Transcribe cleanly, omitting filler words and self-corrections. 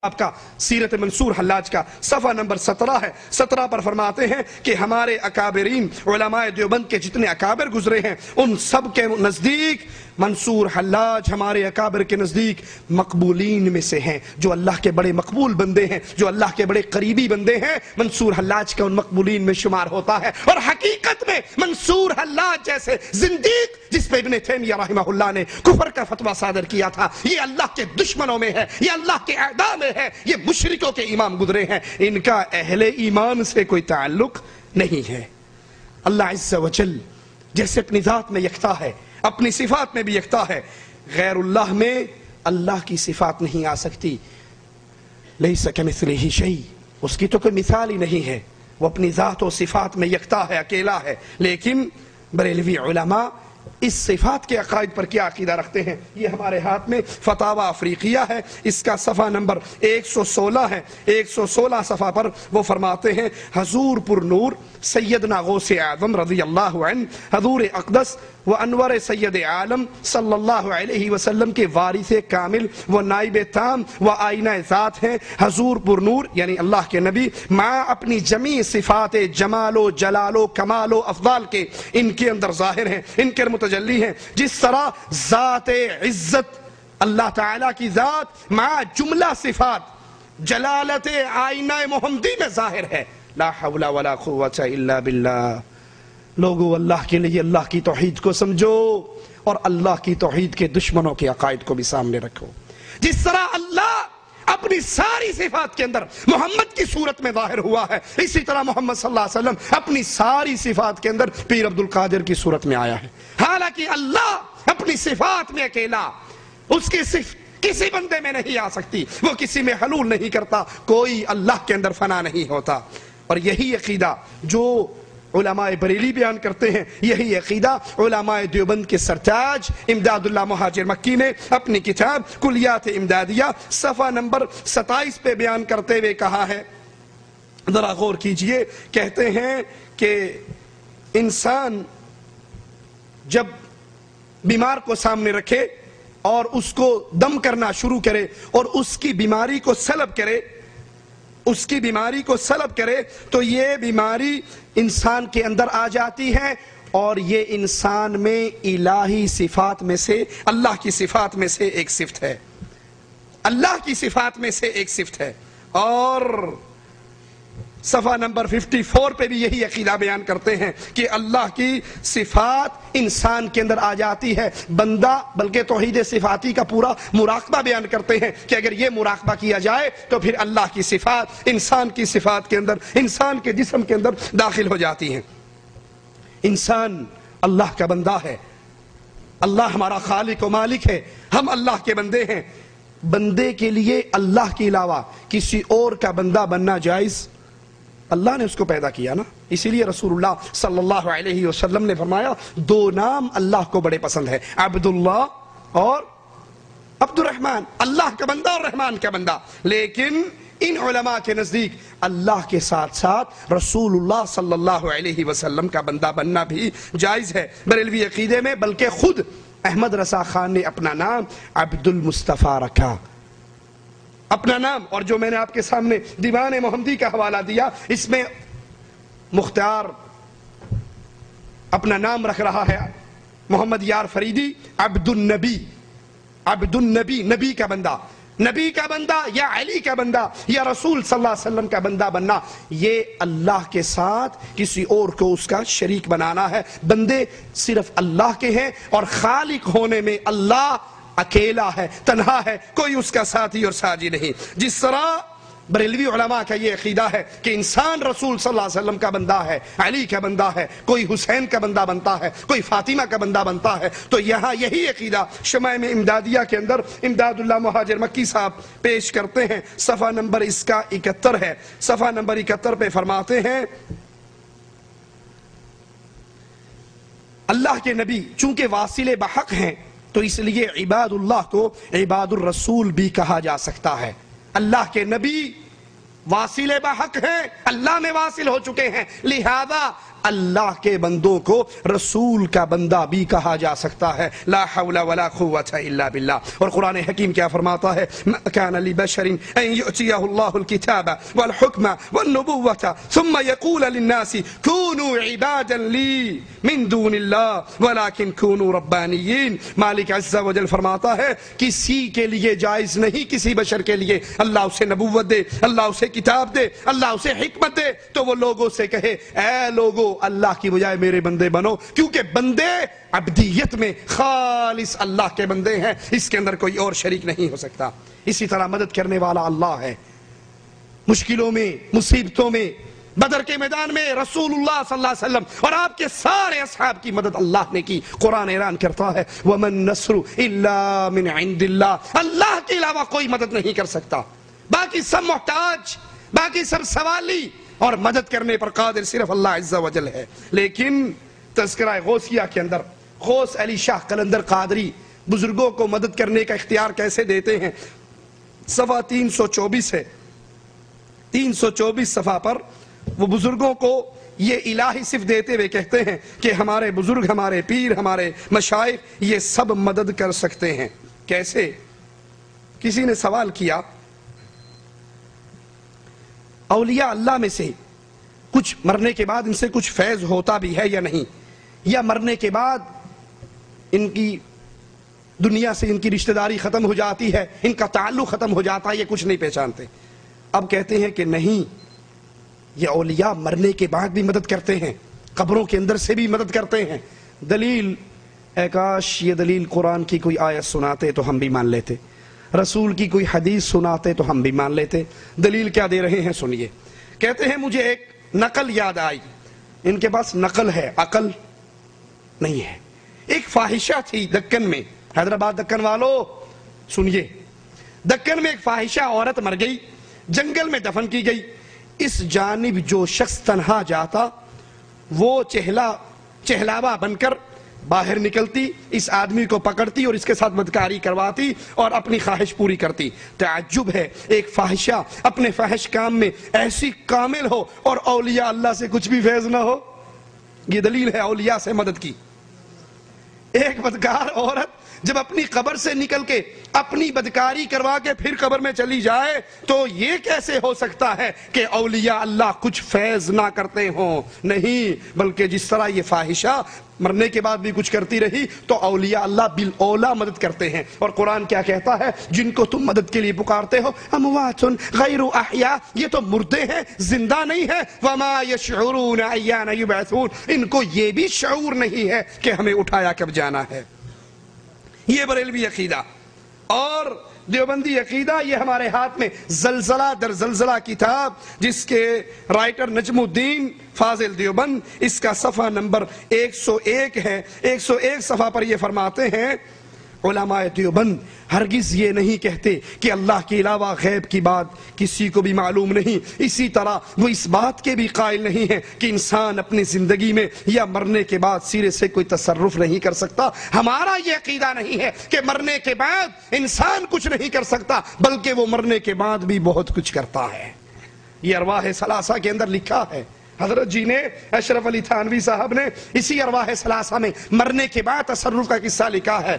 آپ کا سیرت منصور حلاج کا صفحہ نمبر 17 ہے. 17 پر فرماتے ہیں کہ ہمارے اکابرین علماء دیوبند کے جتنے اکابر گزرے ہیں ان سب کے نزدیک منصور حلاج ہمارے اکابر کے نزدیک مقبولین میں سے ہیں، جو اللہ کے بڑے مقبول بندے ہیں، جو اللہ کے بڑے قریبی بندے ہیں. منصور حلاج کا ان مقبولین میں شمار ہوتا ہے. اور حقیقت میں منصور حلاج جیسے زندیق جس پہ ابن تیمیہ رحمہ اللہ نے کفر کا فتویٰ صادر کیا تھا، یہ اللہ کے دشمنوں میں ہے، یہ اللہ کے اعداء میں ہے، یہ مشرکوں کے امام گزرے ہیں. ان کا اہل ایمان سے کوئی تعلق نہیں ہے. اللہ عز و جل جیسے اپنی ذات میں یکتا ہے، اپنی صفات میں بھی یکتا ہے، غیر اللہ میں اللہ کی صفات نہیں آ سکتی. لیس کمثلہ شیء، اس کی تو کوئی مثال ہی نہیں ہے. وہ اپنی ذات و صفات میں یکتا ہے، اکیلا ہے. لیکن بریلوی علماء اس صفات کے عقائد پر کیا عقیدہ رکھتے ہیں؟ یہ ہمارے ہاتھ میں فتاوی افریقیہ ہے، اس کا صفحہ نمبر 116 ہے. 116 صفحہ پر وہ فرماتے ہیں حضور پر نور سیدنا غوث اعظم رضی اللہ عنہ، حضور اقدس و انور سید عالم صلی اللہ علیہ وسلم کے وارث کامل و نائب تام و آئینہ ذات ہیں. حضور پر نور یعنی اللہ کے نبی مع اپنی جمیع صفات جمال و جلال و کمال و افضال کے ان کے اندر ظاہر ہیں، ان کے متجلی ہیں. جس طرح ذات عزت اللہ تعالیٰ کی ذات مع جملہ صفات جلالت آئینہ محمدی میں ظاہر ہے. لا حول ولا قوة الا باللہ. لوگو اللہ کے لیے اللہ کی توحید کو سمجھو اور اللہ کی توحید کے دشمنوں کے عقائد کو بھی سامنے رکھو. جس طرح اللہ اپنی ساری صفات کے اندر محمد کی صورت میں ظاہر ہوا ہے، اسی طرح محمد صلی اللہ علیہ وسلم اپنی ساری صفات کے اندر پیر عبد القادر کی صورت میں آیا ہے. حالانکہ اللہ اپنی صفات میں اکیلا، اس کی صفت کسی بندے میں نہیں آ سکتی، وہ کسی میں حلول نہیں کرتا، کوئی اللہ کے اندر فنا نہیں ہوتا. اور یہی عقیدہ جو علماء بریلی بیان کرتے ہیں، یہی عقیدہ علماء دیوبند کے سرتاج امداد اللہ مہاجر مکی نے اپنی کتاب کلیات امدادیہ صفحہ نمبر 27 پہ بیان کرتے ہوئے کہا ہے. ذرا غور کیجئے. کہتے ہیں کہ انسان جب بیمار کو سامنے رکھے اور اس کو دم کرنا شروع کرے اور اس کی بیماری کو سلب کرے، اس کی بیماری کو سلب کرے تو یہ بیماری انسان کے اندر آ جاتی ہے، اور یہ انسان میں الہی صفات میں سے، اللہ کی صفات میں سے ایک صفت ہے، اللہ کی صفات میں سے ایک صفت ہے. اور صفحہ نمبر 54 پہ بھی یہی عقیدہ بیان کرتے ہیں کہ اللہ کی صفات انسان کے اندر آ جاتی ہے. بندہ بلکہ توحید صفاتی کا پورا مراقبہ بیان کرتے ہیں کہ اگر یہ مراقبہ کیا جائے تو پھر اللہ کی صفات انسان کی صفات کے اندر، انسان کے جسم کے اندر داخل ہو جاتی ہیں. انسان اللہ کا بندہ ہے، اللہ ہمارا خالق و مالک ہے، ہم اللہ کے بندے ہیں. بندے کے لیے اللہ کے علاوہ کسی اور کا بندہ بننا جائز؟ اللہ نے اس کو پیدا کیا نا. اسی لیے رسول اللہ صلی اللہ علیہ وسلم نے فرمایا دو نام اللہ کو بڑے پسند ہے، عبداللہ اور عبد الرحمن، اللہ کا بندہ اور رحمان کا بندہ. لیکن ان علماء کے نزدیک اللہ کے ساتھ ساتھ رسول اللہ صلی اللہ علیہ وسلم کا بندہ بننا بھی جائز ہے. بریلوی عقیدے میں بلکہ خود احمد رضا خان نے اپنا نام عبد المصطفیٰ رکھا، اپنا نام. اور جو میں نے آپ کے سامنے دیوان محمدی کا حوالہ دیا، اس میں مختار اپنا نام رکھ رہا ہے محمد یار فریدی عبد النبی. عبد النبی، نبی کا بندہ، نبی کا بندہ یا علی کا بندہ یا رسول صلی اللہ علیہ وسلم کا بندہ بننا، یہ اللہ کے ساتھ کسی اور کو اس کا شریک بنانا ہے. بندے صرف اللہ کے ہیں اور خالق ہونے میں اللہ اکیلا ہے، تنہا ہے، کوئی اس کا ساتھی اور ساجی نہیں. جس طرح بریلوی علماء کا یہ عقیدہ ہے کہ انسان رسول صلی اللہ علیہ وسلم کا بندہ ہے، علی کا بندہ ہے، کوئی حسین کا بندہ بنتا ہے، کوئی فاطمہ کا بندہ بنتا ہے، تو یہاں یہی عقیدہ شمائم امدادیہ کے اندر امداد اللہ مہاجر مکی صاحب پیش کرتے ہیں. صفحہ نمبر اس کا 71 ہے. صفحہ نمبر 71 پہ فرماتے ہیں اللہ کے نبی چونکہ واصل بحق ہیں تو اس لیے عباد اللہ کو عباد الرسول بھی کہا جا سکتا ہے. اللہ کے نبی واصل بحق ہیں، اللہ میں واصل ہو چکے ہیں، لہذا اللہ کے بندوں کو رسول کا بندہ بھی کہا جا سکتا ہے. لا حول ولا قوة الا باللہ. اور قرآن حکیم کیا فرماتا ہے؟ ما كان لبشر ان يؤتيه الله الكتاب والحكم والنبوة ثم يقول للناس كونوا عبادا لي من دون الله ولكن كونوا ربانيين. مالک عز و جل فرماتا ہے کسی کے لیے جائز نہیں، کسی بشر کے لیے اللہ اسے نبوت دے، اللہ اسے کتاب دے، اللہ اسے حکمت دے تو وہ لوگوں سے کہے اے لوگو اللہ کی بجائے میرے بندے بنو، کیونکہ بندے عبدیت میں خالص اللہ کے بندے ہیں، اس کے اندر کوئی اور شریک نہیں ہو سکتا. اسی طرح مدد کرنے والا اللہ ہے. مشکلوں میں، مصیبتوں میں، بدر کے میدان میں رسول اللہ صلی اللہ علیہ وسلم اور آپ کے سارے اصحاب کی مدد اللہ نے کی. قرآن اعلان کرتا ہے وَمَن نَّصْرُ إِلَّا مِنْ عِنْدِ اللَّهِ. اللہ کے علاوہ کوئی مدد نہیں کر سکتا، باقی سب محتاج، باقی سب سوالی، اور مدد کرنے پر قادر صرف اللہ عز و جل ہے. لیکن تذکرہ غوثیہ کے اندر غوث علی شاہ قلندر قادری بزرگوں کو مدد کرنے کا اختیار کیسے دیتے ہیں؟ صفحہ 324 ہے. 324 صفحہ پر وہ بزرگوں کو یہ الہی صفت دیتے ہوئے کہتے ہیں کہ ہمارے بزرگ، ہمارے پیر، ہمارے مشائخ یہ سب مدد کر سکتے ہیں. کیسے؟ کسی نے سوال کیا اولیاء اللہ میں سے کچھ مرنے کے بعد ان سے کچھ فیض ہوتا بھی ہے یا نہیں، یا مرنے کے بعد ان کی دنیا سے ان کی رشتہ داری ختم ہو جاتی ہے، ان کا تعلق ختم ہو جاتا ہے، یہ کچھ نہیں پہچانتے. اب کہتے ہیں کہ نہیں، یہ اولیاء مرنے کے بعد بھی مدد کرتے ہیں، قبروں کے اندر سے بھی مدد کرتے ہیں. دلیل، اے کاش یہ دلیل قرآن کی کوئی آیت سناتے تو ہم بھی مان لیتے، رسول کی کوئی حدیث سناتے تو ہم بھی مان لیتے. دلیل کیا دے رہے ہیں سنیے. کہتے ہیں مجھے ایک نقل یاد آئی. ان کے پاس نقل ہے، عقل نہیں ہے. ایک فاحشہ تھی دکن میں. حیدرآباد دکن والو سنیے، دکن میں ایک فاحشہ عورت مر گئی، جنگل میں دفن کی گئی. اس جانب جو شخص تنہا جاتا وہ چہلاوا بن کر باہر نکلتی، اس آدمی کو پکڑتی اور اس کے ساتھ بدکاری کرواتی اور اپنی خواہش پوری کرتی. تعجب ہے ایک فاحشہ اپنے فاحش کام میں ایسی کامل ہو اور اولیاء اللہ سے کچھ بھی فیض نہ ہو. یہ دلیل ہے اولیاء سے مدد کی. ایک بدکار عورت جب اپنی قبر سے نکل کے اپنی بدکاری کروا کے پھر قبر میں چلی جائے تو یہ کیسے ہو سکتا ہے کہ اولیاء اللہ کچھ فیض نہ کرتے ہوں؟ نہیں، بلکہ جس طرح یہ فاحشہ مرنے کے بعد بھی کچھ کرتی رہی تو اولیاء اللہ بالاولیٰ مدد کرتے ہیں. اور قرآن کیا کہتا ہے؟ جن کو تم مدد کے لیے پکارتے ہو اموات غیر احیاء، یہ تو مردے ہیں، زندہ نہیں ہے. وما یشعرون ایان یبعثون، ان کو یہ بھی شعور نہیں ہے کہ ہمیں اٹھایا کب جانا ہے. یہ بریلوی عقیدہ اور دیوبندی عقیدہ، یہ ہمارے ہاتھ میں زلزلہ در زلزلہ کتاب جس کے رائٹر نجم الدین فاضل دیوبند، اس کا صفحہ نمبر 101 ہے. 101 صفحہ پر یہ فرماتے ہیں علماء دیوبند ہرگز یہ نہیں کہتے کہ اللہ کے علاوہ غیب کی بات کسی کو بھی معلوم نہیں. اسی طرح وہ اس بات کے بھی قائل نہیں ہے کہ انسان اپنی زندگی میں یا مرنے کے بعد سرے سے کوئی تصرف نہیں کر سکتا. ہمارا یہ عقیدہ نہیں ہے کہ مرنے کے بعد انسان کچھ نہیں کر سکتا، بلکہ وہ مرنے کے بعد بھی بہت کچھ کرتا ہے. یہ ارواح ثلاثہ کے اندر لکھا ہے. حضرت جی نے، اشرف علی تھانوی صاحب نے اسی ارواح ثلاثہ میں مرنے کے بعد تصرف کا قصہ لکھا ہے.